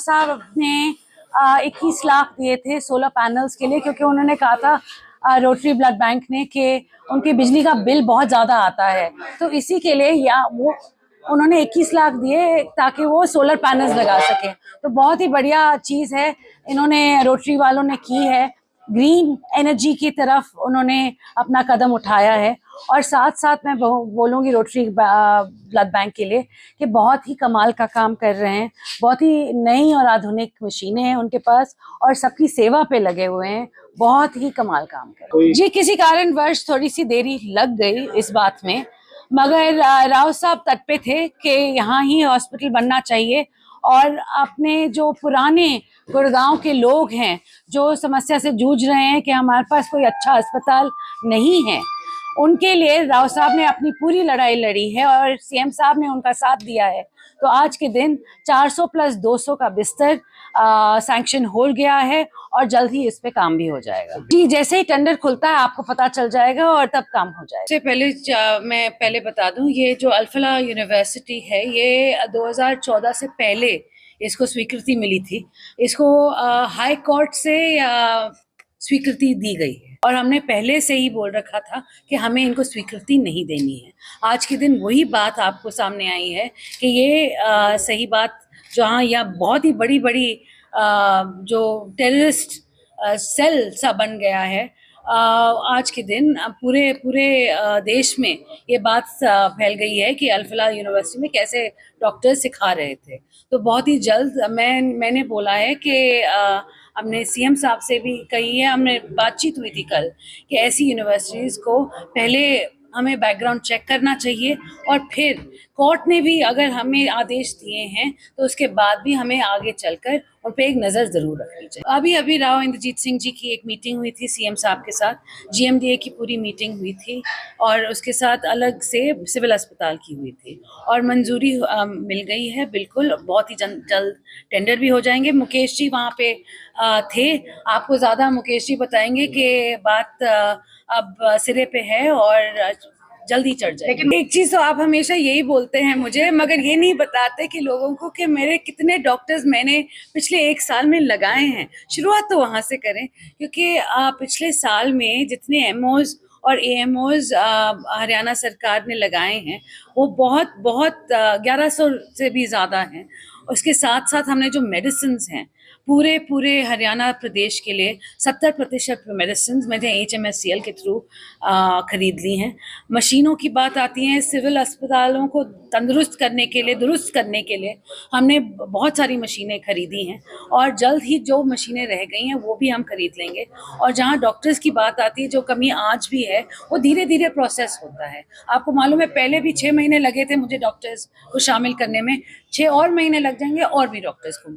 साहब ने 21 लाख दिए थे सोलर पैनल्स के लिए, क्योंकि उन्होंने कहा था रोटरी ब्लड बैंक ने कि उनकी बिजली का बिल बहुत ज़्यादा आता है, तो इसी के लिए या वो उन्होंने 21 लाख दिए ताकि वो सोलर पैनल्स लगा सकें। तो बहुत ही बढ़िया चीज़ है इन्होंने रोटरी वालों ने की है, ग्रीन एनर्जी की तरफ उन्होंने अपना कदम उठाया है। और साथ साथ मैं बोलूँगी रोटरी ब्लड बैंक के लिए कि बहुत ही कमाल का काम कर रहे हैं, बहुत ही नई और आधुनिक मशीनें हैं उनके पास और सबकी सेवा पे लगे हुए हैं, बहुत ही कमाल काम कर रहे हैं। जी, किसी कारणवश थोड़ी सी देरी लग गई इस बात में, मगर राव साहब तट पे थे कि यहाँ ही हॉस्पिटल बनना चाहिए और अपने जो पुराने गुड़गांव के लोग हैं जो समस्या से जूझ रहे हैं कि हमारे पास कोई अच्छा अस्पताल नहीं है, उनके लिए राव साहब ने अपनी पूरी लड़ाई लड़ी है और सीएम साहब ने उनका साथ दिया है। तो आज के दिन 400 प्लस 200 का बिस्तर सैंक्शन हो गया है और जल्द ही इस पे काम भी हो जाएगा। जी, जैसे ही टेंडर खुलता है आपको पता चल जाएगा और तब काम हो जाएगा। इससे पहले मैं पहले बता दूं, ये जो अल्फला यूनिवर्सिटी है ये 2014 से पहले इसको स्वीकृति मिली थी। इसको हाई कोर्ट से स्वीकृति दी गई है और हमने पहले से ही बोल रखा था कि हमें इनको स्वीकृति नहीं देनी है। आज के दिन वही बात आपको सामने आई है कि ये सही बात जहाँ यहाँ बहुत ही बड़ी बड़ी जो टेररिस्ट सेल सा बन गया है, आज के दिन पूरे देश में ये बात फैल गई है कि अल्फला यूनिवर्सिटी में कैसे डॉक्टर सिखा रहे थे। तो बहुत ही जल्द मैंने बोला है कि हमने सीएम साहब से भी कही है, हमने बातचीत हुई थी कल कि ऐसी यूनिवर्सिटीज़ को पहले हमें बैकग्राउंड चेक करना चाहिए और फिर कोर्ट ने भी अगर हमें आदेश दिए हैं तो उसके बाद भी हमें आगे चलकर उन पर एक नज़र ज़रूर रखनी चाहिए। अभी राव इंद्रजीत सिंह जी की एक मीटिंग हुई थी सीएम साहब के साथ, जीएमडीए की पूरी मीटिंग हुई थी और उसके साथ अलग से सिविल अस्पताल की हुई थी और मंजूरी मिल गई है। बिल्कुल बहुत ही जल्द टेंडर भी हो जाएंगे। मुकेश जी वहाँ पे थे, आपको ज़्यादा मुकेश जी बताएंगे कि बात अब सिरे पे है और जल्दी चढ़ जाए। लेकिन एक चीज तो आप हमेशा यही बोलते हैं मुझे, मगर ये नहीं बताते कि लोगों को कि मेरे कितने डॉक्टर्स मैंने पिछले 1 साल में लगाए हैं। शुरुआत तो वहां से करें, क्योंकि पिछले साल में जितने एमओज और एएमओज हरियाणा सरकार ने लगाए हैं वो बहुत 1100 से भी ज़्यादा हैं। उसके साथ साथ हमने जो मेडिसिन हैं पूरे हरियाणा प्रदेश के लिए 70% मेडिसिन मैंने HMSCL के थ्रू खरीद ली हैं। मशीनों की बात आती है, सिविल अस्पतालों को तंदुरुस्त करने के लिए, दुरुस्त करने के लिए हमने बहुत सारी मशीनें खरीदी हैं और जल्द ही जो मशीनें रह गई हैं वो भी हम खरीद लेंगे। और जहाँ डॉक्टर्स की बात आती है, जो कमी आज भी है वो धीरे धीरे प्रोसेस होता है। आपको मालूम है पहले भी 6 महीने लगे थे मुझे डॉक्टर्स को शामिल करने में, 6 और महीने लग जाएंगे और भी डॉक्टर्स को